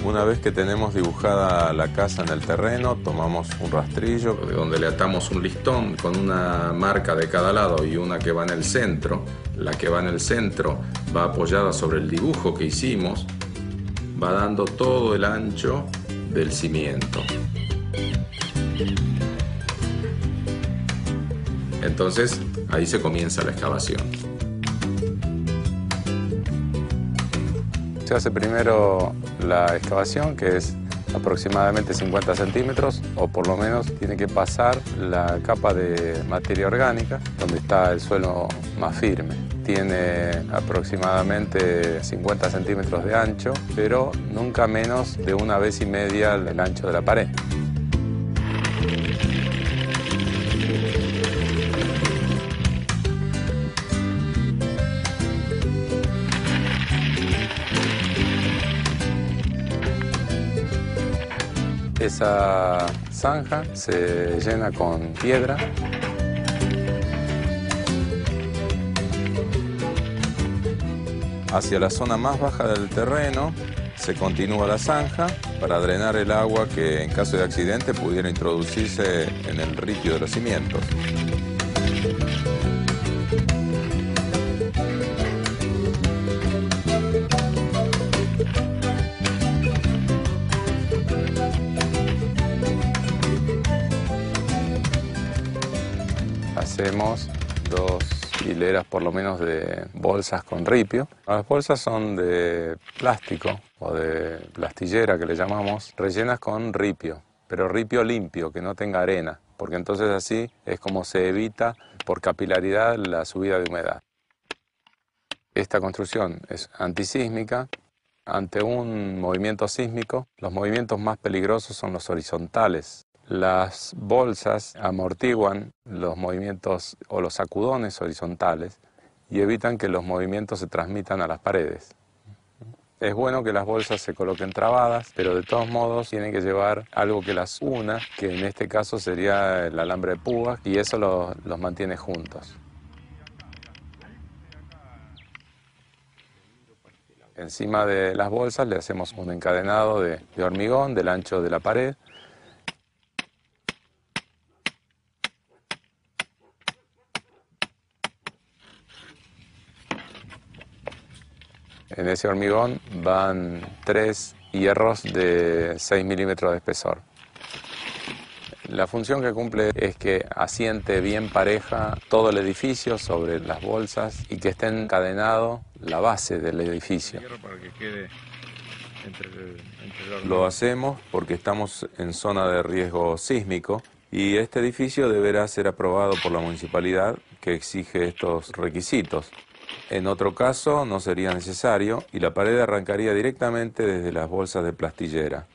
Una vez que tenemos dibujada la casa en el terreno, tomamos un rastrillo donde le atamos un listón con una marca de cada lado y una que va en el centro. La que va en el centro va apoyada sobre el dibujo que hicimos, va dando todo el ancho del cimiento. Entonces, ahí se comienza la excavación. Se hace primero la excavación, que es aproximadamente 50 centímetros, o por lo menos tiene que pasar la capa de materia orgánica, donde está el suelo más firme. Tiene aproximadamente 50 centímetros de ancho, pero nunca menos de 1,5 veces el ancho de la pared. Esa zanja se llena con piedra. Hacia la zona más baja del terreno se continúa la zanja para drenar el agua que en caso de accidente pudiera introducirse en el ripio de los cimientos. Hacemos 2 hileras por lo menos de bolsas con ripio. Las bolsas son de plástico o de plastillera que le llamamos, rellenas con ripio, pero ripio limpio, que no tenga arena, porque entonces así es como se evita por capilaridad la subida de humedad. Esta construcción es antisísmica. Ante un movimiento sísmico, los movimientos más peligrosos son los horizontales. Las bolsas amortiguan los movimientos o los sacudones horizontales y evitan que los movimientos se transmitan a las paredes. Es bueno que las bolsas se coloquen trabadas, pero de todos modos tienen que llevar algo que las una, que en este caso sería el alambre de púas, y eso los mantiene juntos. Encima de las bolsas le hacemos un encadenado de hormigón del ancho de la pared. En ese hormigón van 3 hierros de 6 milímetros de espesor. La función que cumple es que asiente bien pareja todo el edificio sobre las bolsas y que esté encadenado la base del edificio. Lo hacemos porque estamos en zona de riesgo sísmico y este edificio deberá ser aprobado por la municipalidad que exige estos requisitos. En otro caso no sería necesario y la pared arrancaría directamente desde las bolsas de plastillera.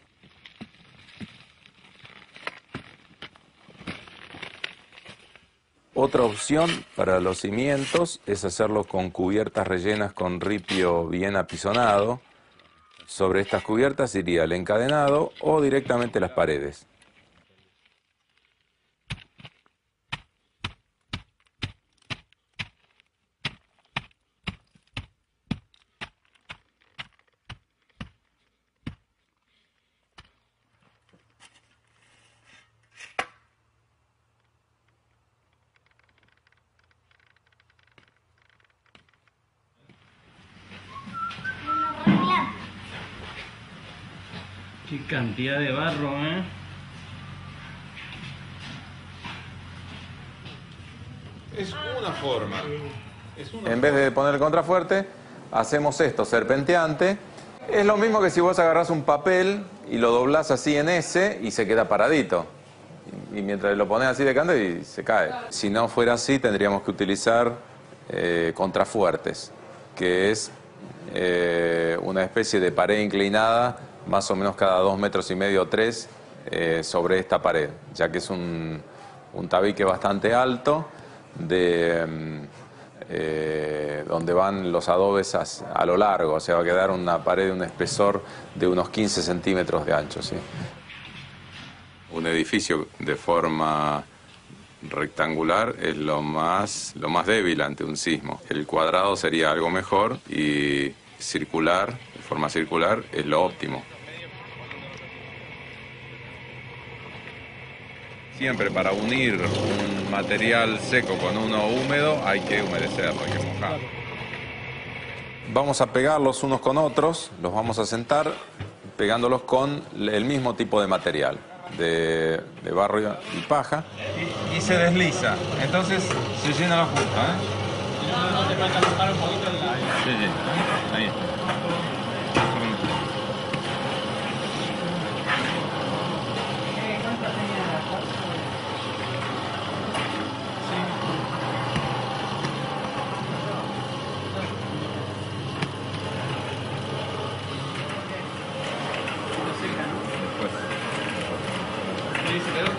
Otra opción para los cimientos es hacerlo con cubiertas rellenas con ripio bien apisonado. Sobre estas cubiertas iría el encadenado o directamente las paredes. Qué cantidad de barro, ¿eh? Es una forma. En vez de poner el contrafuerte, hacemos esto, serpenteante. Es lo mismo que si vos agarrás un papel y lo doblás así en S y se queda paradito. Y mientras lo pones así de canto y se cae. Si no fuera así, tendríamos que utilizar contrafuertes, que es una especie de pared inclinada más o menos cada 2,5 metros o 3 sobre esta pared, ya que es un tabique bastante alto donde van los adobes a lo largo, o sea, va a quedar una pared de un espesor de unos 15 centímetros de ancho, ¿sí? Un edificio de forma rectangular es lo más débil ante un sismo. El cuadrado sería algo mejor y circular, de forma circular, es lo óptimo. Siempre para unir un material seco con uno húmedo hay que humedecerlo, hay que mojarlo. Vamos a pegarlos unos con otros, los vamos a sentar pegándolos con el mismo tipo de material, de barro y paja. Y se desliza, entonces se llena la junta, ¿eh? No te falta mojar un poquito el... Sí, sí, ahí está.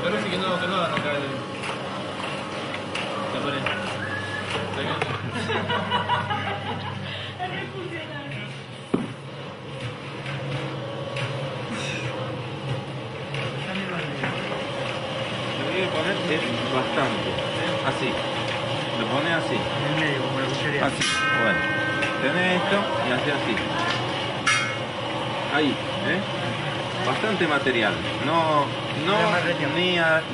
Pero sí que no hagan acá el... Lo que hay que poner es bastante, así. Lo pones así. En el medio, como la cuchara. Así, bueno. Tenés esto y haces así. Ahí, ¿eh? Bastante material. No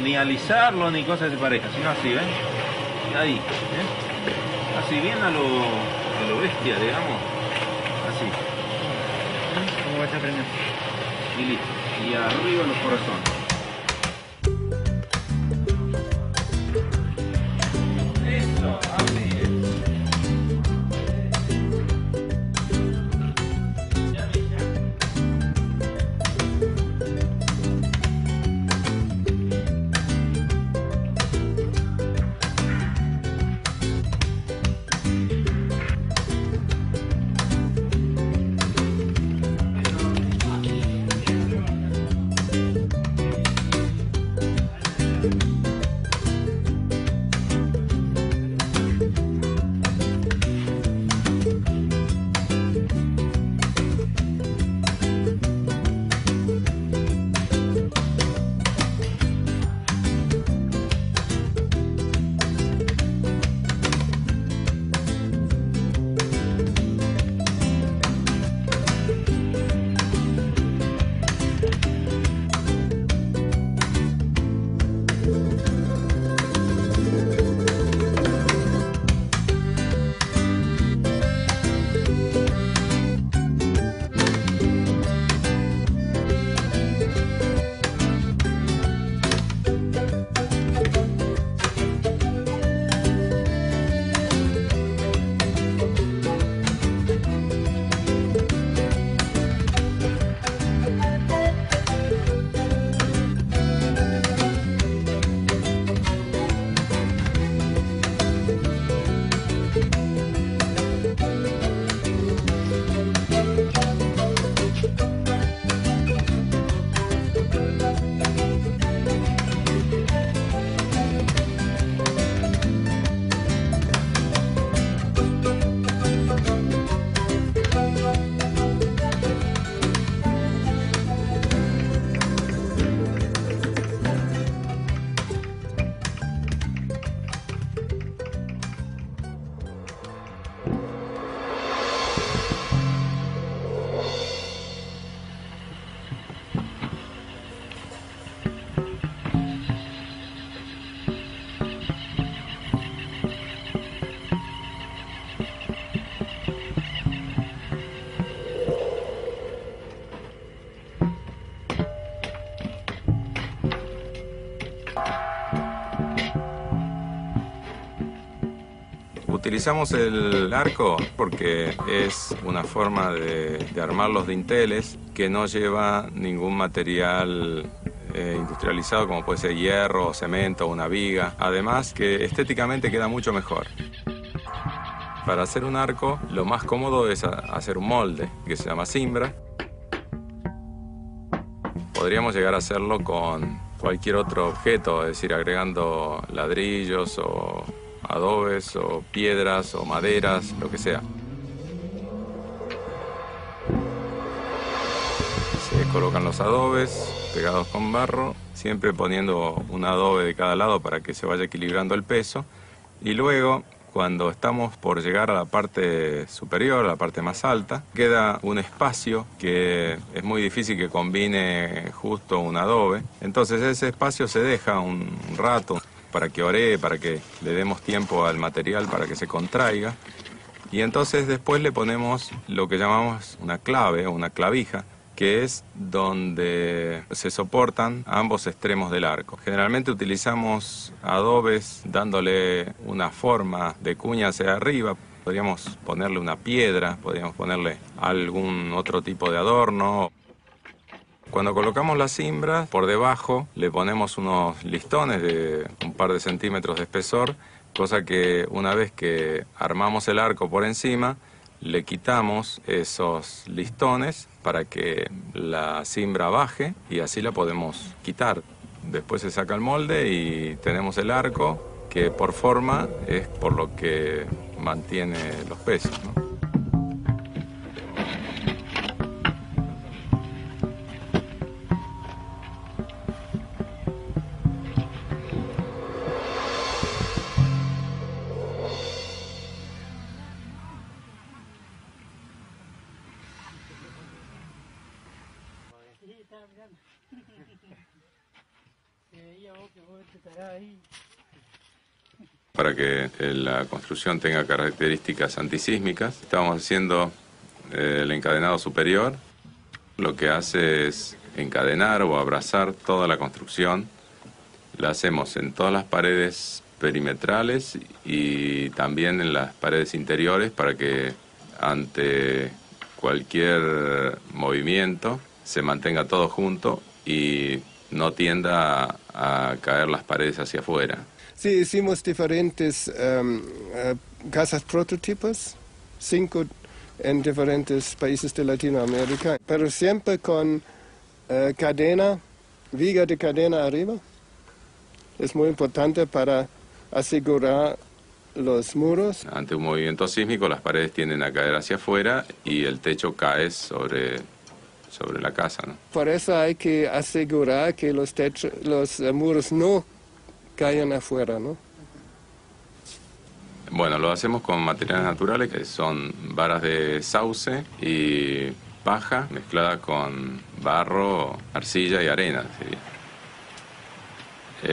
ni alisarlo ni cosas de pareja, sino así, ¿ven? Ahí, ¿eh? Así bien a lo bestia, digamos. Así. ¿Cómo vas a aprender? Y listo. Y arriba los corazones. Eso, así es. Utilizamos el arco porque es una forma de armar los dinteles que no lleva ningún material industrializado como puede ser hierro, cemento o una viga. Además que estéticamente queda mucho mejor. Para hacer un arco lo más cómodo es hacer un molde que se llama cimbra. Podríamos llegar a hacerlo con cualquier otro objeto, es decir, agregando ladrillos o adobes o piedras o maderas, lo que sea. Se colocan los adobes pegados con barro, siempre poniendo un adobe de cada lado para que se vaya equilibrando el peso. Y luego, Cuando estamos por llegar a la parte superior, a la parte más alta, queda un espacio que es muy difícil que combine justo un adobe. Entonces ese espacio se deja un rato para que oree, para que le demos tiempo al material para que se contraiga. Y entonces después le ponemos lo que llamamos una clave o una clavija, que es donde se soportan ambos extremos del arco. Generalmente utilizamos adobes dándole una forma de cuña hacia arriba. Podríamos ponerle una piedra, podríamos ponerle algún otro tipo de adorno. Cuando colocamos las cimbras, por debajo le ponemos unos listones de un par de centímetros de espesor, cosa que una vez que armamos el arco por encima, le quitamos esos listones para que la cimbra baje y así la podemos quitar. Después se saca el molde y tenemos el arco, que por forma es por lo que mantiene los pesos, ¿no? Para que la construcción tenga características antisísmicas, estamos haciendo el encadenado superior. Lo que hace es encadenar o abrazar toda la construcción. La hacemos en todas las paredes perimetrales y también en las paredes interiores para que ante cualquier movimiento se mantenga todo junto y no tienda a caer las paredes hacia afuera. Sí, hicimos diferentes casas prototipos, 5 en diferentes países de Latinoamérica, pero siempre con cadena, viga de cadena arriba. Es muy importante para asegurar los muros. Ante un movimiento sísmico las paredes tienden a caer hacia afuera y el techo cae sobre la casa, ¿no? Por eso hay que asegurar que los muros no caigan afuera, ¿no? Bueno, lo hacemos con materiales naturales que son varas de sauce y paja mezclada con barro, arcilla y arena, sería.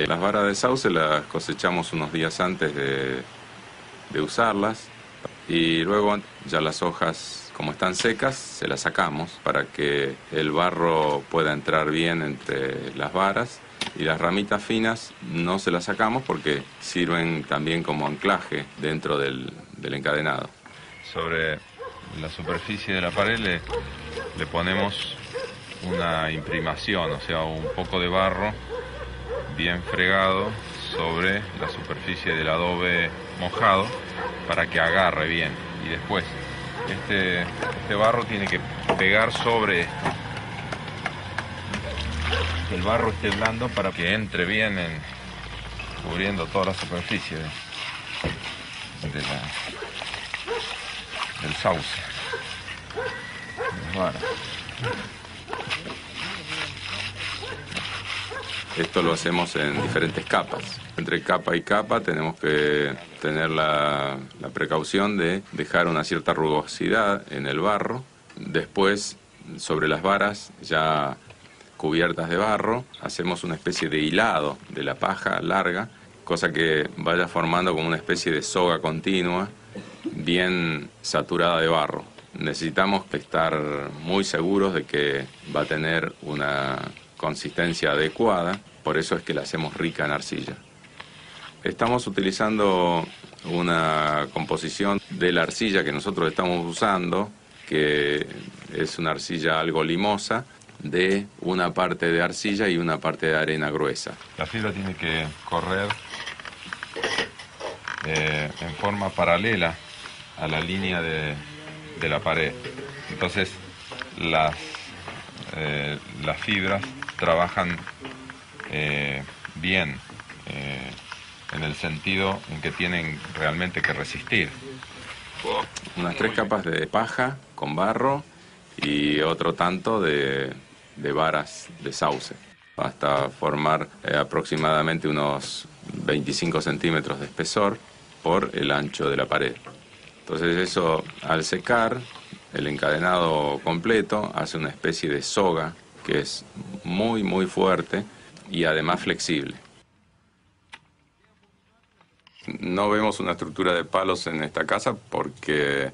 Las varas de sauce las cosechamos unos días antes de usarlas y luego ya las hojas, como están secas, se las sacamos para que el barro pueda entrar bien entre las varas. Y las ramitas finas no se las sacamos porque sirven también como anclaje dentro del encadenado. Sobre la superficie de la pared le ponemos una imprimación, o sea, un poco de barro bien fregado sobre la superficie del adobe mojado para que agarre bien. Y después este barro tiene que pegar sobre esto. Que el barro esté blando para que entre bien cubriendo toda la superficie del sauce. Bueno. Esto lo hacemos en diferentes capas. Entre capa y capa tenemos que tener la precaución de dejar una cierta rugosidad en el barro. Después, sobre las varas ya cubiertas de barro, hacemos una especie de hilado de la paja larga, cosa que vaya formando como una especie de soga continua, bien saturada de barro. Necesitamos estar muy seguros de que va a tener una consistencia adecuada, por eso es que la hacemos rica en arcilla. Estamos utilizando una composición de la arcilla que nosotros estamos usando, que es una arcilla algo limosa, de una parte de arcilla y una parte de arena gruesa. La fibra tiene que correr en forma paralela a la línea de la pared. Entonces las fibras trabajan bien en el sentido en que tienen realmente que resistir. Unas 3 capas de paja con barro y otro tanto de varas de sauce, hasta formar aproximadamente unos 25 centímetros de espesor. por el ancho de la pared. Entonces eso, al secar, el encadenado completo hace una especie de soga que es muy muy fuerte y además flexible. No vemos una estructura de palos en esta casa porque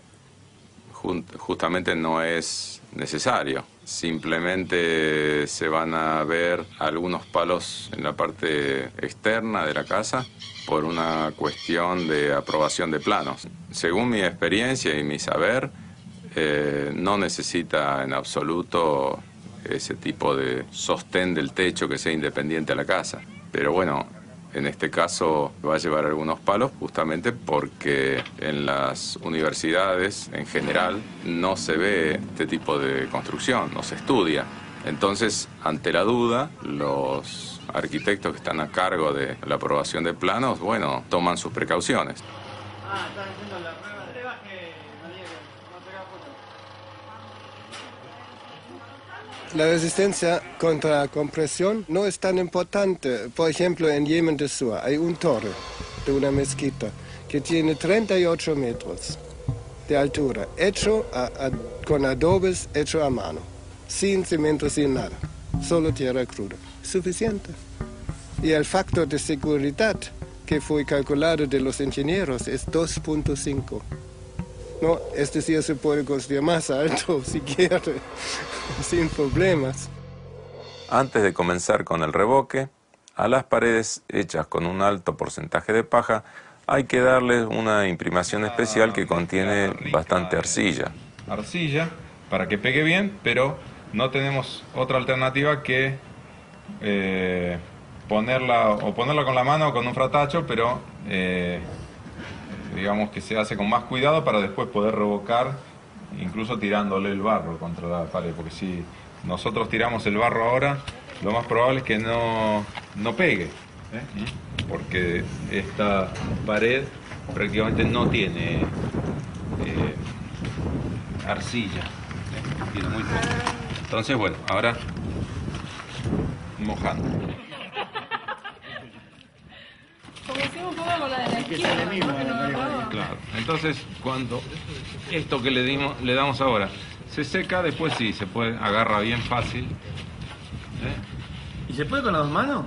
justamente no es necesario. Simplemente se van a ver algunos palos en la parte externa de la casa por una cuestión de aprobación de planos. Según mi experiencia y mi saber, no necesita en absoluto ese tipo de sostén del techo que sea independiente a la casa. Pero bueno, en este caso va a llevar algunos palos justamente porque en las universidades en general no se ve este tipo de construcción, no se estudia. Entonces, ante la duda, los arquitectos que están a cargo de la aprobación de planos, bueno, toman sus precauciones. Estás haciendo la prueba de baje, no diga que no pega foto. La resistencia contra la compresión no es tan importante. Por ejemplo, en Yemen del Sur hay un torre de una mezquita que tiene 38 metros de altura, hecho con adobes, hecho a mano, sin cemento, sin nada, solo tierra cruda. Suficiente. Y el factor de seguridad que fue calculado de los ingenieros es 2.5. No, es decir, se puede construir más alto si quiere, sin problemas. Antes de comenzar con el revoque, a las paredes hechas con un alto porcentaje de paja hay que darles una imprimación especial que contiene bastante arcilla. Arcilla para que pegue bien, pero no tenemos otra alternativa que ponerla con la mano o con un fratacho, pero digamos que se hace con más cuidado para después poder revocar, incluso tirándole el barro contra la pared, porque si nosotros tiramos el barro ahora, lo más probable es que no pegue, porque esta pared prácticamente no tiene arcilla, tiene muy poco. Entonces, bueno, ahora mojando. Como hicimos un poco con la de la izquierda. Claro. Entonces, cuando esto que le damos ahora se seca, después sí, se puede, agarra bien fácil. ¿Y se puede con las dos manos?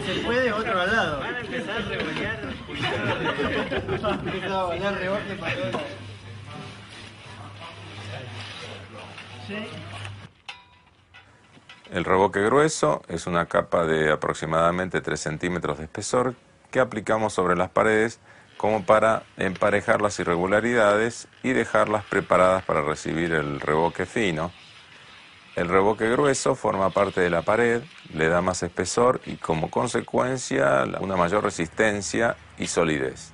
Se puede otro al lado. Van a empezar a revolear. Va a empezar a volar rebote para todos lados. Sí. El revoque grueso es una capa de aproximadamente 3 centímetros de espesor que aplicamos sobre las paredes como para emparejar las irregularidades y dejarlas preparadas para recibir el revoque fino. El revoque grueso forma parte de la pared, le da más espesor y como consecuencia una mayor resistencia y solidez.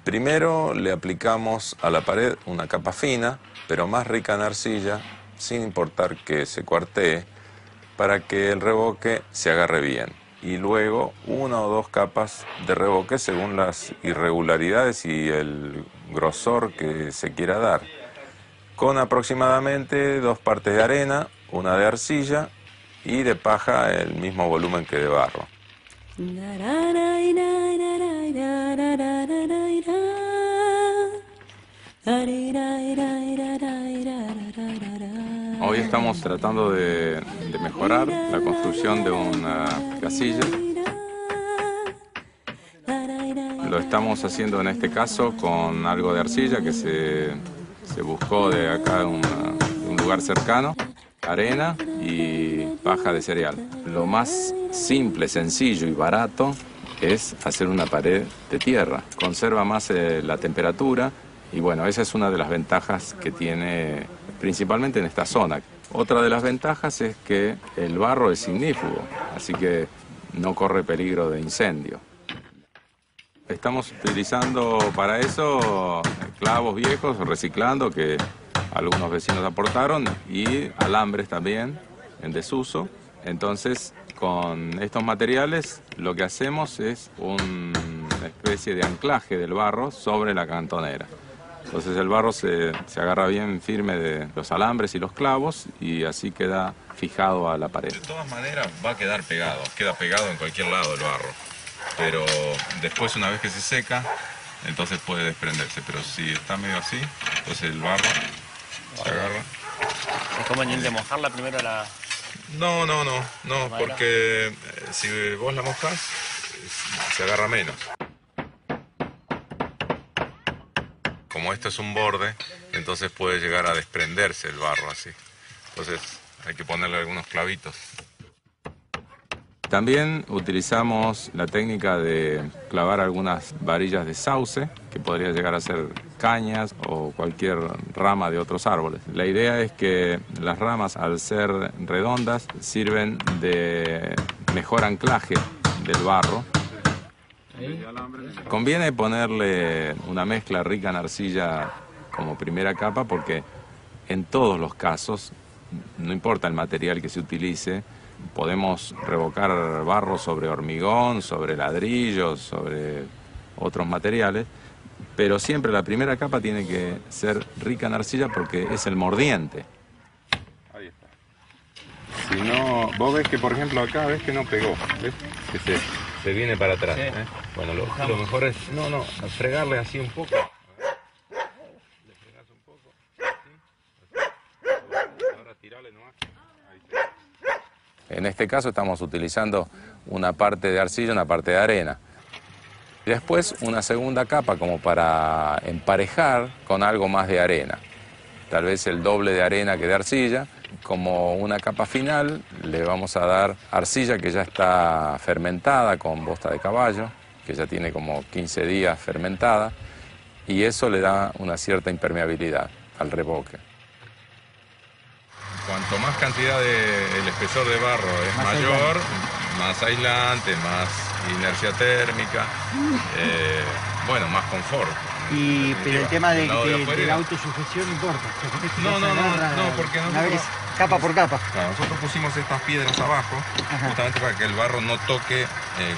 Primero le aplicamos a la pared una capa fina, pero más rica en arcilla, sin importar que se cuartee, para que el revoque se agarre bien. Y luego 1 o 2 capas de revoque según las irregularidades y el grosor que se quiera dar, con aproximadamente 2 partes de arena, 1 de arcilla y de paja el mismo volumen que de barro. Hoy estamos tratando de mejorar la construcción de una casilla. Lo estamos haciendo en este caso con algo de arcilla que se buscó de acá un lugar cercano, arena y paja de cereal. Lo más simple, sencillo y barato es hacer una pared de tierra. Conserva más la temperatura y bueno, esa es una de las ventajas que tiene principalmente en esta zona. Otra de las ventajas es que el barro es ignífugo, así que no corre peligro de incendio. Estamos utilizando para eso clavos viejos, reciclando, que algunos vecinos aportaron, y alambres también en desuso. Entonces, con estos materiales lo que hacemos es una especie de anclaje del barro sobre la cantonera. Entonces el barro se agarra bien firme de los alambres y los clavos y así queda fijado a la pared. De todas maneras va a quedar pegado, queda pegado en cualquier lado el barro. Pero después, una vez que se seca, entonces puede desprenderse. Pero si está medio así, entonces el barro se agarra. ¿Es conveniente mojarla primero la...? No, porque si vos la mojás, se agarra menos. Como esto es un borde, entonces puede llegar a desprenderse el barro así. Entonces hay que ponerle algunos clavitos. También utilizamos la técnica de clavar algunas varillas de sauce, que podría llegar a ser cañas o cualquier rama de otros árboles. La idea es que las ramas, al ser redondas, sirven de mejor anclaje del barro. Conviene ponerle una mezcla rica en arcilla como primera capa porque en todos los casos, no importa el material que se utilice, podemos revocar barro sobre hormigón, sobre ladrillos, sobre otros materiales, pero siempre la primera capa tiene que ser rica en arcilla porque es el mordiente. Ahí está. Si no, vos ves que por ejemplo acá ves que no pegó, ¿ves? Que se viene para atrás. Sí. Bueno, lo mejor es fregarle así un poco. Le fregás un poco. ¿Sí? Ahora tirale nomás. Ahí está. En este caso estamos utilizando una parte de arcilla y una parte de arena. Y después una segunda capa como para emparejar con algo más de arena. Tal vez el doble de arena que de arcilla. Como una capa final le vamos a dar arcilla que ya está fermentada con bosta de caballo, que ya tiene como 15 días fermentada, y eso le da una cierta impermeabilidad al revoque. Cuanto más cantidad del espesor de barro es mayor, más aislante, más inercia térmica, bueno, más confort. Pero el tema de la autosujeción importa. No, porque una vez capa por capa. Claro, nosotros pusimos estas piedras abajo, justamente para que el barro no toque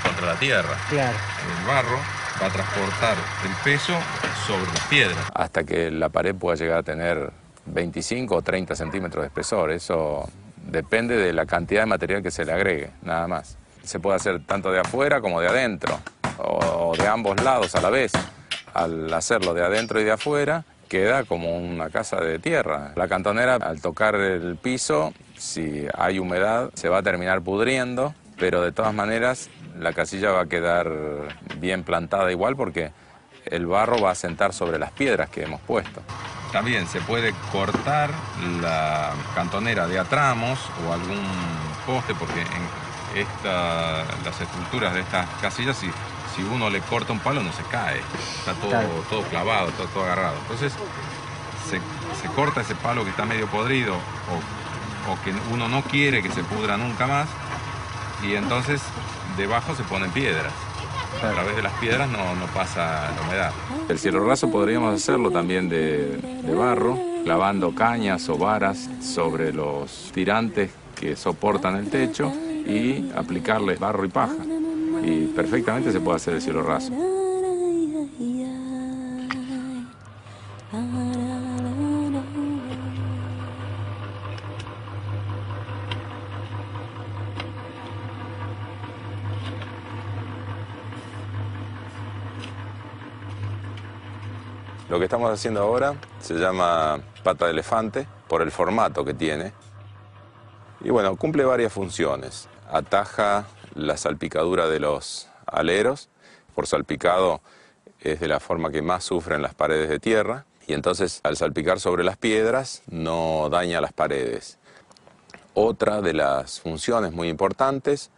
contra la tierra. Claro. El barro va a transportar el peso sobre las piedras. Hasta que la pared pueda llegar a tener 25 o 30 centímetros de espesor. Eso depende de la cantidad de material que se le agregue, nada más. Se puede hacer tanto de afuera como de adentro, o de ambos lados a la vez. Al hacerlo de adentro y de afuera, queda como una casa de tierra. La cantonera, al tocar el piso, si hay humedad, se va a terminar pudriendo, pero de todas maneras la casilla va a quedar bien plantada igual porque el barro va a sentar sobre las piedras que hemos puesto. También se puede cortar la cantonera de a tramos o algún poste, porque en las estructuras de estas casillas, si uno le corta un palo no se cae, está todo clavado, todo agarrado. Entonces se corta ese palo que está medio podrido o que uno no quiere que se pudra nunca más, y entonces debajo se ponen piedras. A través de las piedras no pasa la humedad. El cielo raso podríamos hacerlo también de barro, clavando cañas o varas sobre los tirantes que soportan el techo y aplicarle barro y paja. Y perfectamente se puede hacer el cielo raso. Lo que estamos haciendo ahora se llama pata de elefante por el formato que tiene. Y bueno, cumple varias funciones. Ataja la salpicadura de los aleros. Por salpicado es de la forma que más sufren las paredes de tierra. Y entonces al salpicar sobre las piedras no daña las paredes. Otra de las funciones muy importantes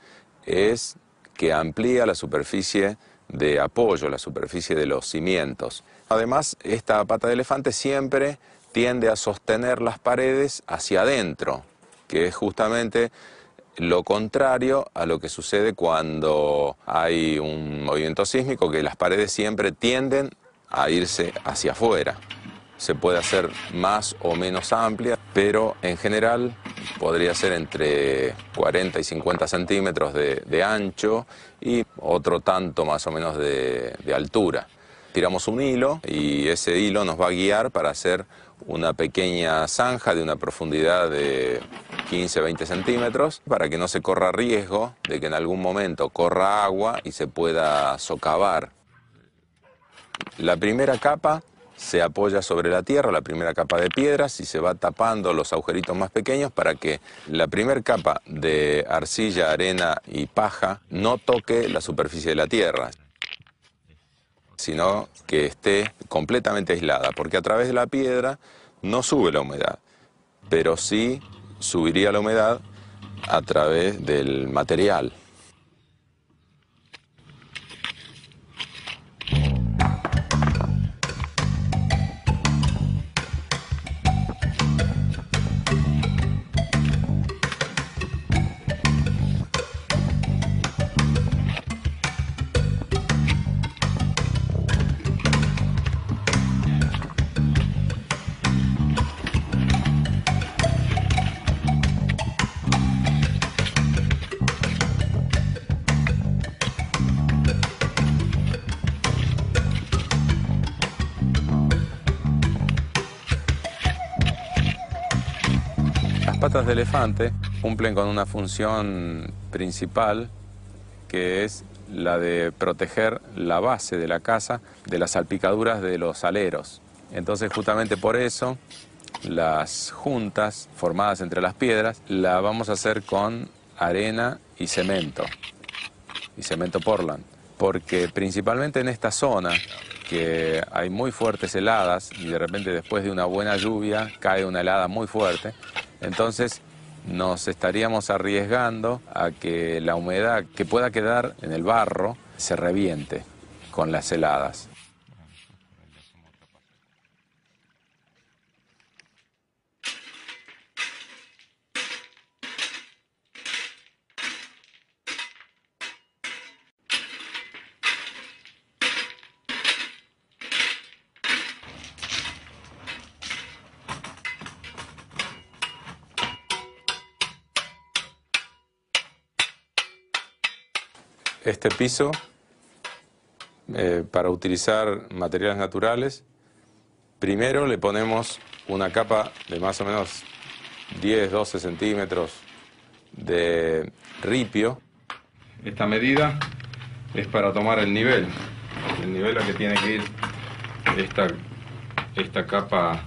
es que amplía la superficie de apoyo, la superficie de los cimientos. Además, esta pata de elefante siempre tiende a sostener las paredes hacia adentro, que es justamente lo contrario a lo que sucede cuando hay un movimiento sísmico, que las paredes siempre tienden a irse hacia afuera. Se puede hacer más o menos amplia, pero en general podría ser entre 40 y 50 centímetros de ancho y otro tanto más o menos de altura. tiramos un hilo y ese hilo nos va a guiar para hacer una pequeña zanja de una profundidad de 15-20 centímetros para que no se corra riesgo de que en algún momento corra agua y se pueda socavar. La primera capa se apoya sobre la tierra, la primera capa de piedras, y se va tapando los agujeritos más pequeños para que la primera capa de arcilla, arena y paja no toque la superficie de la tierra, sino que esté completamente aislada, porque a través de la piedra no sube la humedad, pero sí subiría la humedad a través del material. Las patas de elefante cumplen con una función principal, que es la de proteger la base de la casa de las salpicaduras de los aleros. Entonces, justamente por eso, las juntas formadas entre las piedras las vamos a hacer con arena y cemento Portland, porque principalmente en esta zona, que hay muy fuertes heladas y de repente después de una buena lluvia cae una helada muy fuerte, entonces nos estaríamos arriesgando a que la humedad que pueda quedar en el barro se reviente con las heladas. Este piso, para utilizar materiales naturales, primero le ponemos una capa de más o menos 10-12 centímetros de ripio. Esta medida es para tomar el nivel al que tiene que ir esta capa,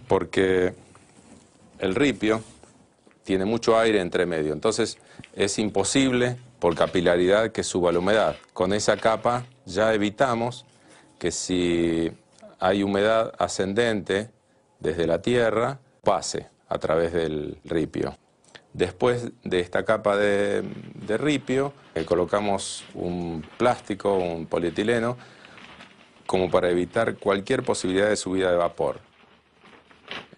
porque el ripio tiene mucho aire entre medio, entonces es imposible por capilaridad que suba la humedad. Con esa capa ya evitamos que si hay humedad ascendente desde la tierra, pase a través del ripio. Después de esta capa de ripio, colocamos un plástico, un polietileno, como para evitar cualquier posibilidad de subida de vapor.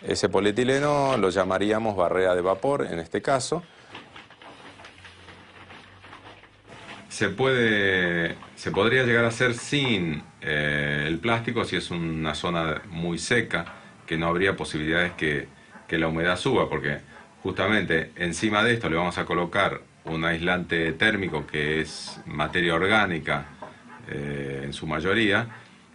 Ese polietileno lo llamaríamos barrera de vapor en este caso. Se podría llegar a hacer sin el plástico si es una zona muy seca, que no habría posibilidades que la humedad suba, porque justamente encima de esto le vamos a colocar un aislante térmico que es materia orgánica en su mayoría.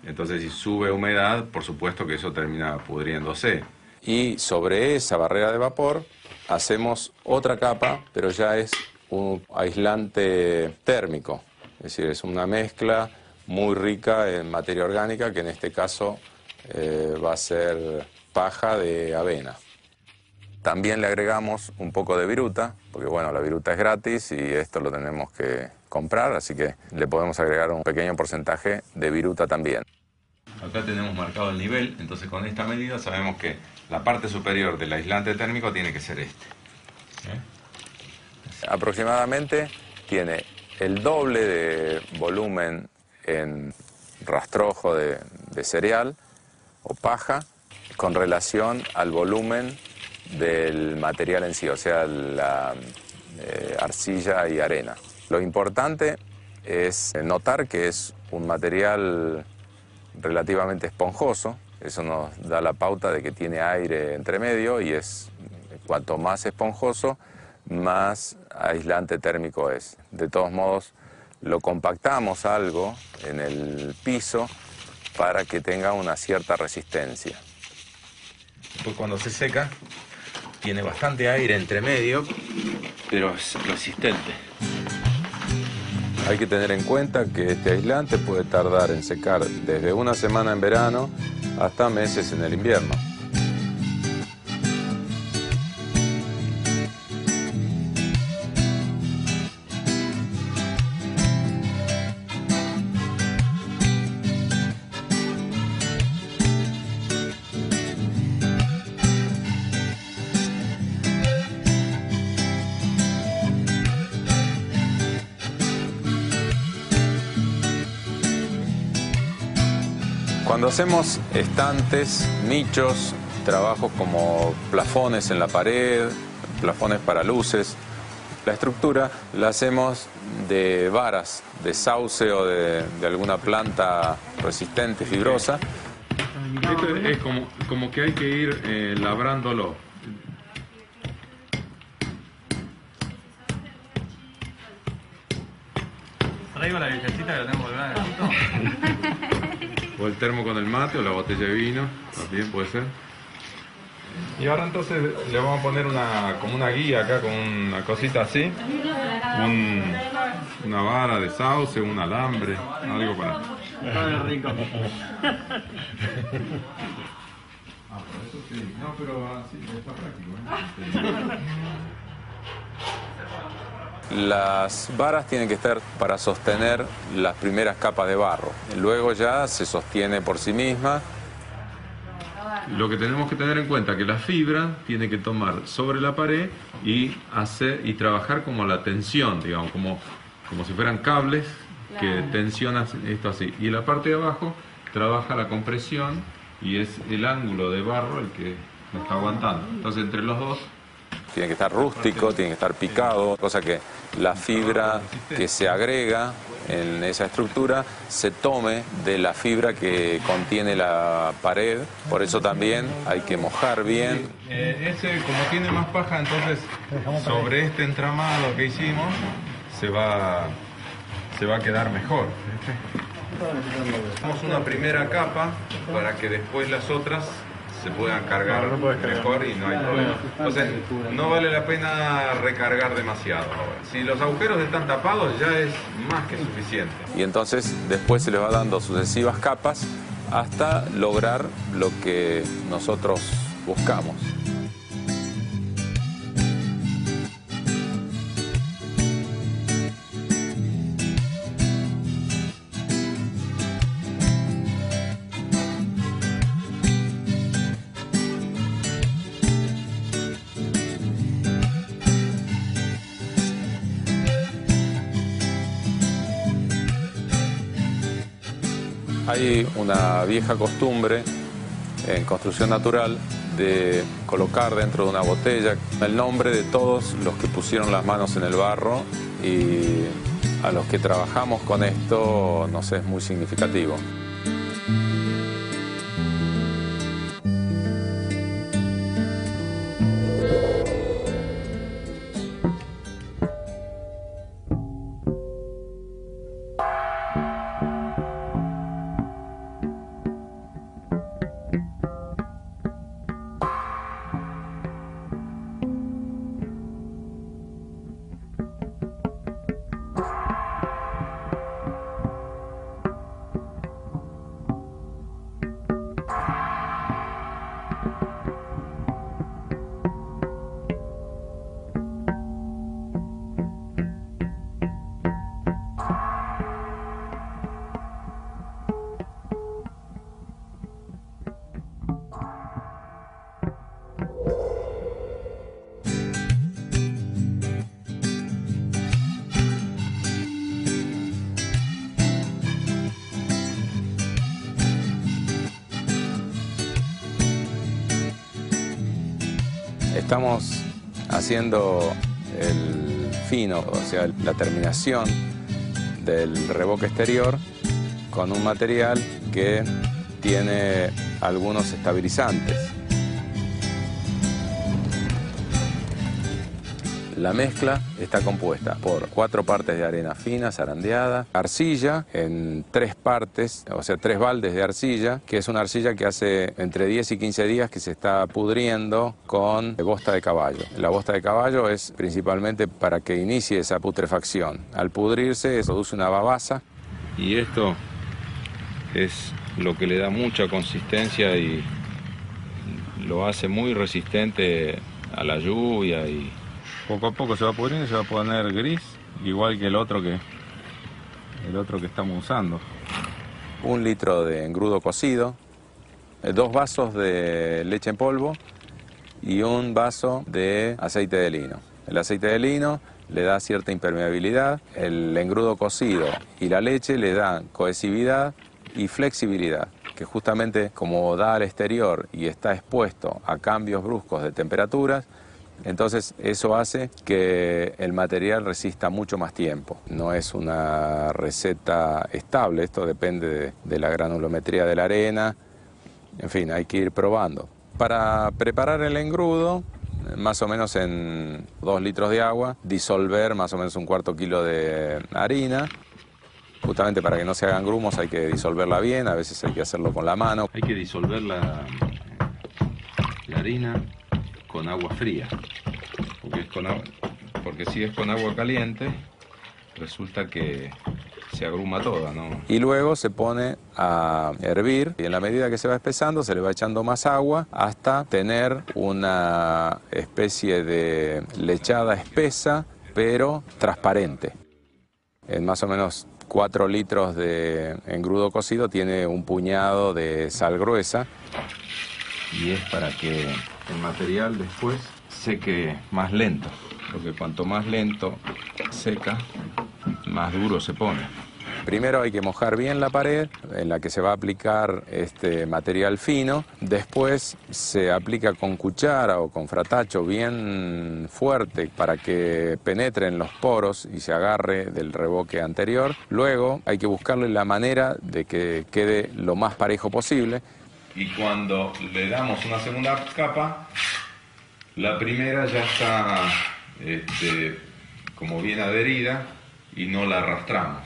Entonces, si sube humedad, por supuesto que eso termina pudriéndose. Y sobre esa barrera de vapor hacemos otra capa, pero ya es un aislante térmico, es decir, es una mezcla muy rica en materia orgánica, que en este caso va a ser paja de avena. También le agregamos un poco de viruta, porque bueno, la viruta es gratis y esto lo tenemos que comprar, así que le podemos agregar un pequeño porcentaje de viruta también. Acá tenemos marcado el nivel, entonces con esta medida sabemos que la parte superior del aislante térmico tiene que ser este. Aproximadamente tiene el doble de volumen en rastrojo de cereal o paja con relación al volumen del material en sí, o sea, la arcilla y arena. Lo importante es notar que es un material relativamente esponjoso, eso nos da la pauta de que tiene aire entre medio y cuanto más esponjoso, más aislante térmico es. De todos modos, lo compactamos algo en el piso para que tenga una cierta resistencia. Después cuando se seca, tiene bastante aire entre medio, pero es resistente. Hay que tener en cuenta que este aislante puede tardar en secar desde una semana en verano hasta meses en el invierno. Cuando hacemos estantes, nichos, trabajos como plafones en la pared, plafones para luces, la estructura la hacemos de varas de sauce o de alguna planta resistente, fibrosa. Esto es como que hay que ir labrándolo. Traigo la viejecita que la tengo colgada en el auto. O el termo con el mate o la botella de vino, también puede ser. Y ahora entonces le vamos a poner como una guía acá con una cosita así. Una vara de sauce, un alambre, algo para... Todo rico. Eso sí. No, pero así está práctico, ¿eh? Las varas tienen que estar para sostener las primeras capas de barro. Luego ya se sostiene por sí misma. Lo que tenemos que tener en cuenta es que la fibra tiene que tomar sobre la pared y trabajar como la tensión, digamos, como si fueran cables que tensionan esto así. Y la parte de abajo trabaja la compresión y es el ángulo de barro el que lo está aguantando. Entonces entre los dos... Tiene que estar rústico, tiene que estar picado, cosa que la fibra que se agrega en esa estructura se tome de la fibra que contiene la pared. Por eso también hay que mojar bien. Ese, como tiene más paja, entonces sobre este entramado que hicimos se va a quedar mejor. Hacemos una primera capa para que después las otras se puedan cargar mejor y no hay problema. Entonces, no vale la pena recargar demasiado ahora. Si los agujeros están tapados, ya es más que suficiente. Y entonces después se le va dando sucesivas capas hasta lograr lo que nosotros buscamos. Hay una vieja costumbre en construcción natural de colocar dentro de una botella el nombre de todos los que pusieron las manos en el barro, y a los que trabajamos con esto nos es muy significativo. Estamos haciendo el fino, o sea, la terminación del revoque exterior con un material que tiene algunos estabilizantes. La mezcla está compuesta por 4 partes de arena fina, zarandeada, arcilla en 3 partes, o sea, 3 baldes de arcilla, que es una arcilla que hace entre 10 y 15 días que se está pudriendo con bosta de caballo. La bosta de caballo es principalmente para que inicie esa putrefacción. Al pudrirse, produce una babasa. Y esto es lo que le da mucha consistencia y lo hace muy resistente a la lluvia, y poco a poco se va pudriendo y se va a poner gris, igual que el otro que estamos usando. 1 litro de engrudo cocido, 2 vasos de leche en polvo y 1 vaso de aceite de lino. El aceite de lino le da cierta impermeabilidad, el engrudo cocido y la leche le dan cohesividad y flexibilidad, que justamente como da al exterior y está expuesto a cambios bruscos de temperaturas, entonces eso hace que el material resista mucho más tiempo. No es una receta estable, esto depende de la granulometría de la arena, en fin, hay que ir probando. Para preparar el engrudo, más o menos en 2 litros de agua, disolver más o menos 1/4 kilo de harina. Justamente para que no se hagan grumos hay que disolverla bien, a veces hay que hacerlo con la mano. Hay que disolver la harina con agua fría, porque si es con agua caliente resulta que se agruma toda, ¿no? Y luego se pone a hervir y en la medida que se va espesando se le va echando más agua hasta tener una especie de lechada espesa pero transparente. En más o menos 4 litros de engrudo cocido tiene 1 puñado de sal gruesa. Y es para que el material después seque más lento, porque cuanto más lento seca, más duro se pone. Primero hay que mojar bien la pared en la que se va a aplicar este material fino. Después se aplica con cuchara o con fratacho bien fuerte para que penetre en los poros y se agarre del revoque anterior. Luego hay que buscarle la manera de que quede lo más parejo posible. Y cuando le damos una segunda capa, la primera ya está como bien adherida y no la arrastramos.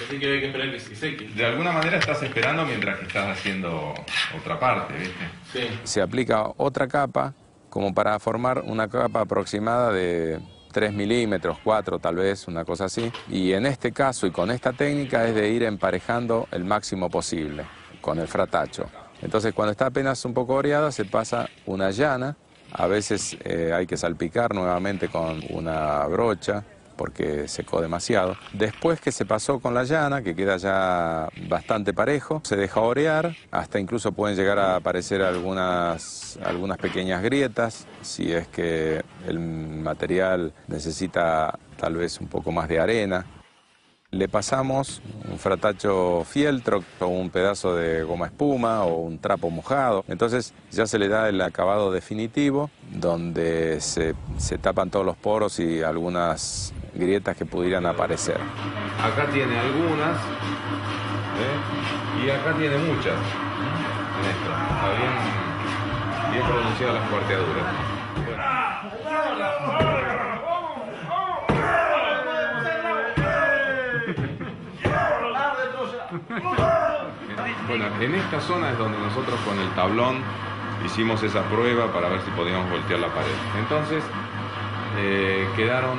Así que hay que esperar que se seque. De alguna manera estás esperando mientras que estás haciendo otra parte, ¿viste? Sí. Se aplica otra capa como para formar una capa aproximada de 3 milímetros, 4 tal vez, una cosa así. Y en este caso y con esta técnica es de ir emparejando el máximo posible con el fratacho. Entonces cuando está apenas un poco oreada se pasa una llana, a veces hay que salpicar nuevamente con una brocha porque secó demasiado. Después que se pasó con la llana, que queda ya bastante parejo, se deja orear, hasta incluso pueden llegar a aparecer algunas pequeñas grietas, si es que el material necesita tal vez un poco más de arena. Le pasamos un fratacho fieltro o un pedazo de goma espuma o un trapo mojado. Entonces ya se le da el acabado definitivo donde se tapan todos los poros y algunas grietas que pudieran aparecer. Acá tiene algunas, y acá tiene muchas. En esto. Está bien pronunciadas las cuarteaduras. Bueno, en esta zona es donde nosotros con el tablón hicimos esa prueba para ver si podíamos voltear la pared. Entonces quedaron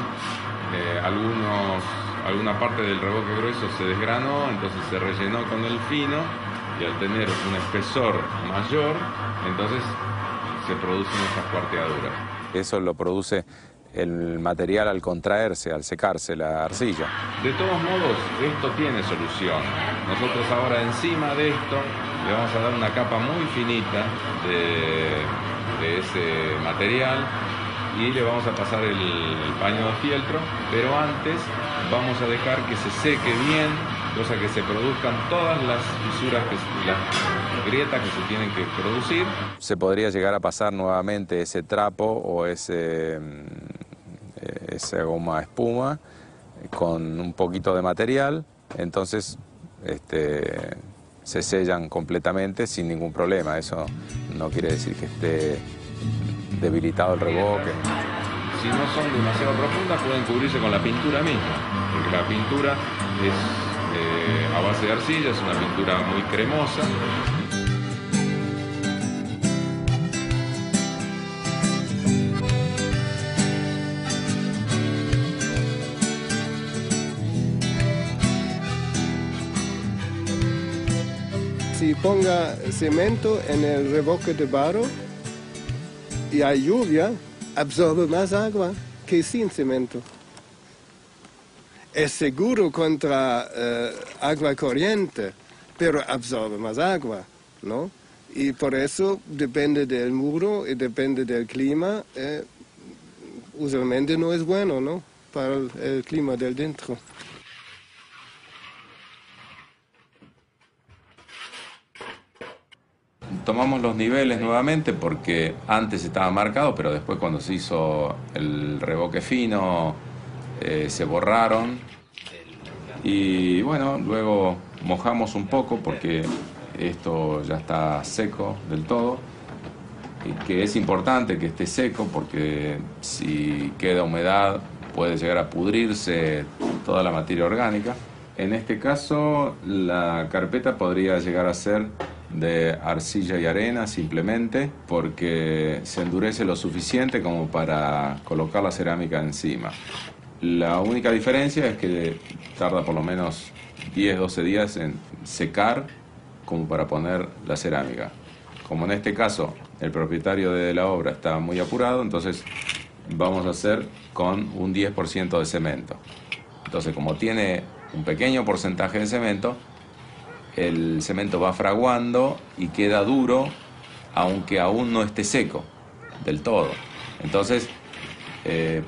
alguna parte del revoque grueso se desgranó, entonces se rellenó con el fino y al tener un espesor mayor, entonces se producen esas cuarteaduras. Eso lo produce el material al contraerse, al secarse la arcilla. De todos modos, esto tiene solución. Nosotros ahora encima de esto le vamos a dar una capa muy finita de ese material y le vamos a pasar el paño de fieltro, pero antes vamos a dejar que se seque bien, cosa que se produzcan todas las fisuras, las grietas que se tienen que producir. Se podría llegar a pasar nuevamente ese trapo o esa goma espuma con un poquito de material, entonces se sellan completamente sin ningún problema. Eso no quiere decir que esté debilitado el revoque. Si no son demasiado profundas, pueden cubrirse con la pintura misma, porque la pintura es a base de arcilla, es una pintura muy cremosa. Si ponga cemento en el revoque de barro y hay lluvia, absorbe más agua que sin cemento. Es seguro contra agua corriente, pero absorbe más agua, ¿no? Y por eso depende del muro y depende del clima, usualmente no es bueno, ¿no? Para el clima del dentro. Tomamos los niveles nuevamente porque antes estaba marcado, pero después cuando se hizo el revoque fino se borraron. Y bueno, luego mojamos un poco porque esto ya está seco del todo. Y que es importante que esté seco porque si queda humedad puede llegar a pudrirse toda la materia orgánica. En este caso la carpeta podría llegar a ser de arcilla y arena simplemente porque se endurece lo suficiente como para colocar la cerámica encima. La única diferencia es que tarda por lo menos 10-12 días en secar como para poner la cerámica. Como en este caso el propietario de la obra está muy apurado, entonces vamos a hacer con un 10% de cemento. Entonces, como tiene un pequeño porcentaje de cemento, el cemento va fraguando y queda duro, aunque aún no esté seco del todo. Entonces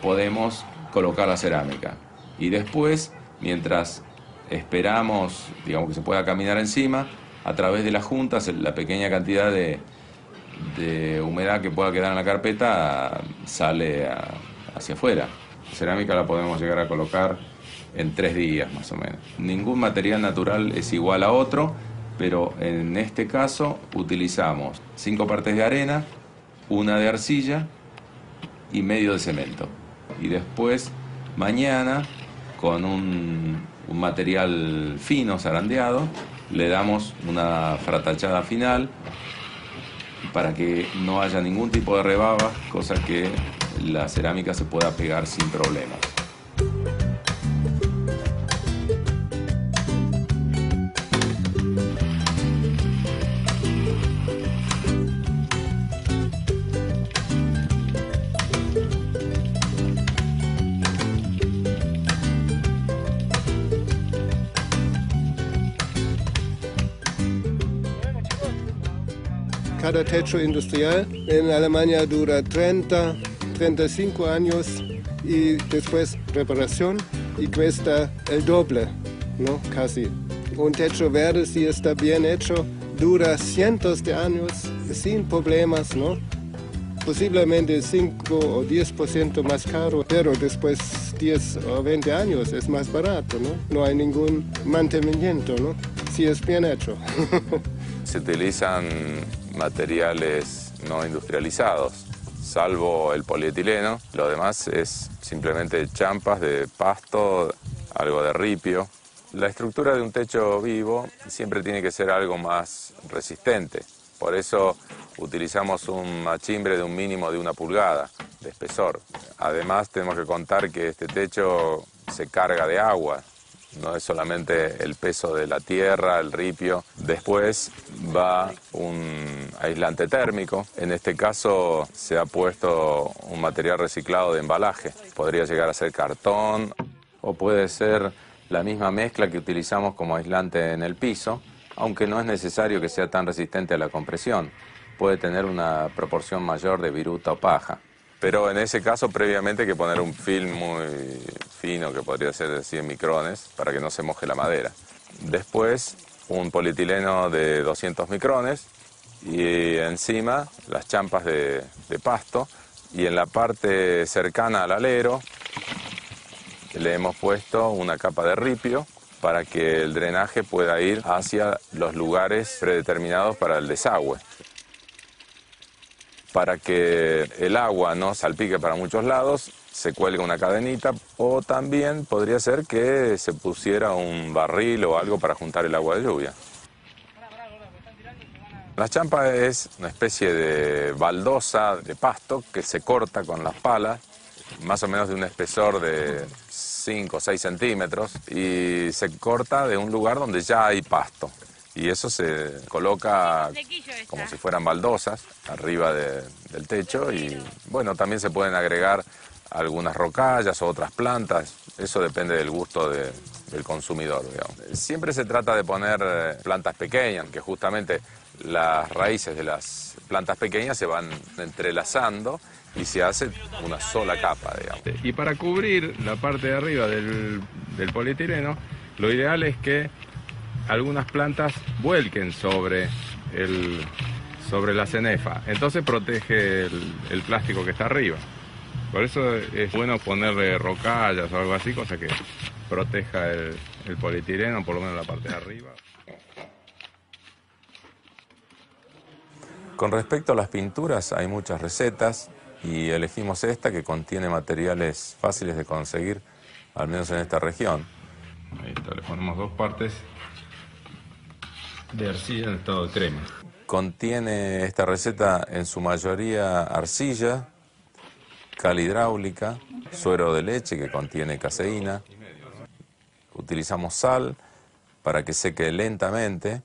podemos colocar la cerámica. Y después, mientras esperamos, digamos, que se pueda caminar encima, a través de las juntas, la pequeña cantidad de humedad que pueda quedar en la carpeta sale hacia afuera. La cerámica la podemos llegar a colocar en 3 días más o menos. Ningún material natural es igual a otro, pero en este caso utilizamos 5 partes de arena, 1 de arcilla y medio de cemento. Y después, mañana, con un material fino zarandeado, le damos una fratachada final para que no haya ningún tipo de rebaba, cosa que la cerámica se pueda pegar sin problemas. Cada techo industrial en Alemania dura 35 años y después reparación y cuesta el doble, ¿no? Casi. Un techo verde, si está bien hecho, dura cientos de años sin problemas, ¿no? Posiblemente 5 o 10% más caro, pero después 10 o 20 años es más barato, ¿no? No hay ningún mantenimiento, ¿no? Si es bien hecho. Se utilizan materiales no industrializados, salvo el polietileno. Lo demás es simplemente champas de pasto, algo de ripio. La estructura de un techo vivo siempre tiene que ser algo más resistente. Por eso utilizamos un machimbre de un mínimo de 1 pulgada de espesor. Además tenemos que contar que este techo se carga de agua. No es solamente el peso de la tierra, el ripio. Después va un aislante térmico. En este caso se ha puesto un material reciclado de embalaje. Podría llegar a ser cartón o puede ser la misma mezcla que utilizamos como aislante en el piso, aunque no es necesario que sea tan resistente a la compresión. Puede tener una proporción mayor de viruta o paja. Pero en ese caso previamente hay que poner un film muy fino, que podría ser de 100 micrones, para que no se moje la madera. Después un polietileno de 200 micrones y encima las champas de pasto. Y en la parte cercana al alero le hemos puesto una capa de ripio para que el drenaje pueda ir hacia los lugares predeterminados para el desagüe. Para que el agua no salpique para muchos lados, se cuelga una cadenita, o también podría ser que se pusiera un barril o algo para juntar el agua de lluvia. La champa es una especie de baldosa de pasto que se corta con las palas, más o menos de un espesor de 5 o 6 centímetros, y se corta de un lugar donde ya hay pasto. Y eso se coloca como si fueran baldosas arriba del techo, y bueno, también se pueden agregar algunas rocallas o otras plantas. Eso depende del gusto del consumidor, digamos. Siempre se trata de poner plantas pequeñas, que justamente las raíces de las plantas pequeñas se van entrelazando y se hace una sola capa, digamos. Y para cubrir la parte de arriba del polietileno, lo ideal es que algunas plantas vuelquen sobre la cenefa. Entonces protege el plástico que está arriba. Por eso es bueno ponerle rocallas o algo así, cosa que proteja el polietileno, por lo menos la parte de arriba. Con respecto a las pinturas, hay muchas recetas y elegimos esta que contiene materiales fáciles de conseguir, al menos en esta región. Ahí está, le ponemos 2 partes de arcilla en estado de crema. Contiene esta receta en su mayoría arcilla, cal hidráulica, suero de leche que contiene caseína. Utilizamos sal para que seque lentamente,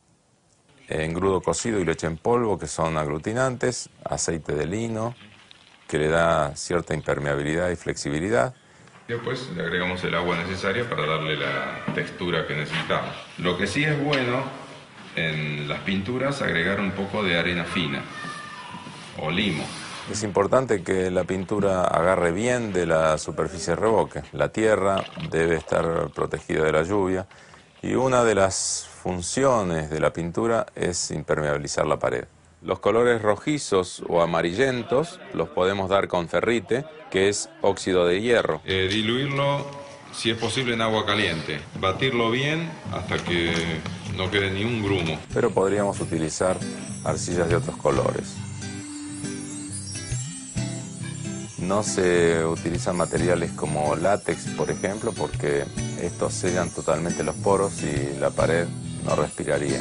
engrudo cocido y leche en polvo, que son aglutinantes, aceite de lino, que le da cierta impermeabilidad y flexibilidad. Después le agregamos el agua necesaria para darle la textura que necesitamos. Lo que sí es bueno en las pinturas, agregar un poco de arena fina o limo. Es importante que la pintura agarre bien de la superficie de revoque. La tierra debe estar protegida de la lluvia y una de las funciones de la pintura es impermeabilizar la pared. Los colores rojizos o amarillentos los podemos dar con ferrite, que es óxido de hierro. Diluirlo, si es posible, en agua caliente. Batirlo bien hasta que no quede ni un grumo. Pero podríamos utilizar arcillas de otros colores. No se utilizan materiales como látex, por ejemplo, porque estos sellan totalmente los poros y la pared no respiraría.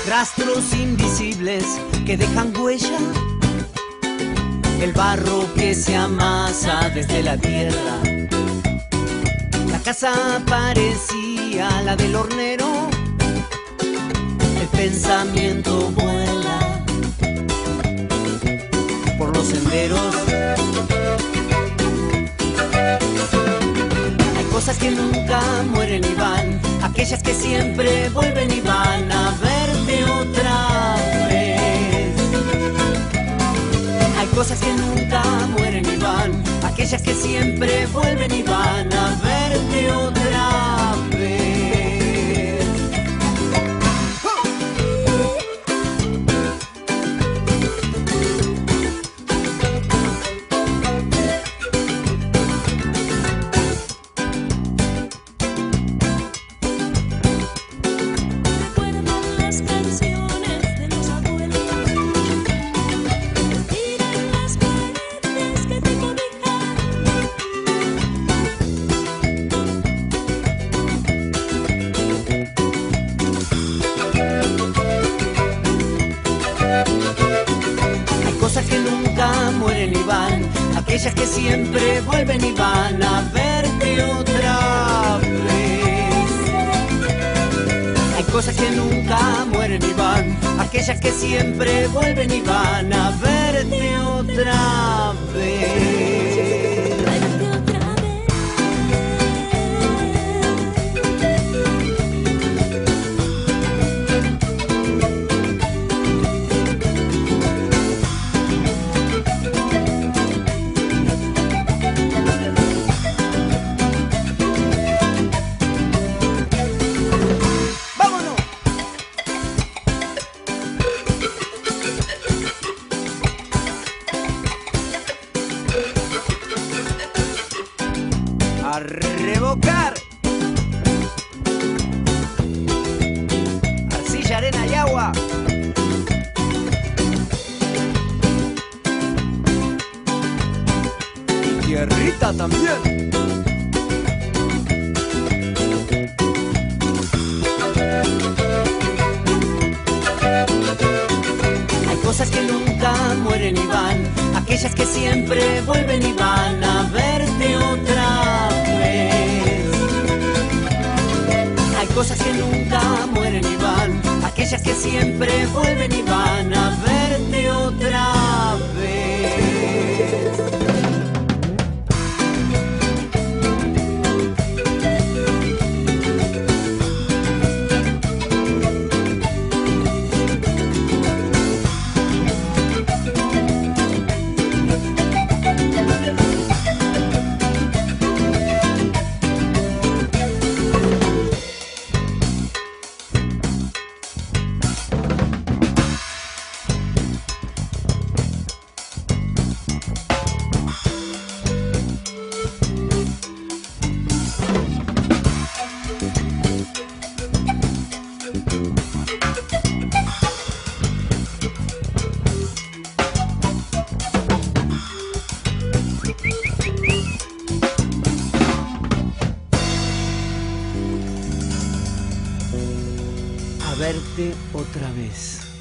Rastros invisibles que dejan huella, el barro que se amasa desde la tierra. La casa parecía la del hornero, el pensamiento vuela por los senderos. Hay cosas que nunca mueren y van, aquellas que siempre vuelven y van a verte otra vez. Hay cosas que nunca mueren y van, aquellas que siempre vuelven y van a verte otra vez. mueren y van, aquellas que siempre vuelven y van a verte otra vez. Hay cosas que nunca mueren y van, aquellas que siempre vuelven y van a verte otra vez. A revocar arcilla, arena y agua. Y tierrita también. Hay cosas que nunca mueren y van, aquellas que siempre vuelven y van a verte otra vez. Hay cosas que nunca mueren y van, aquellas que siempre vuelven y van a verte otra vez. A verte otra vez.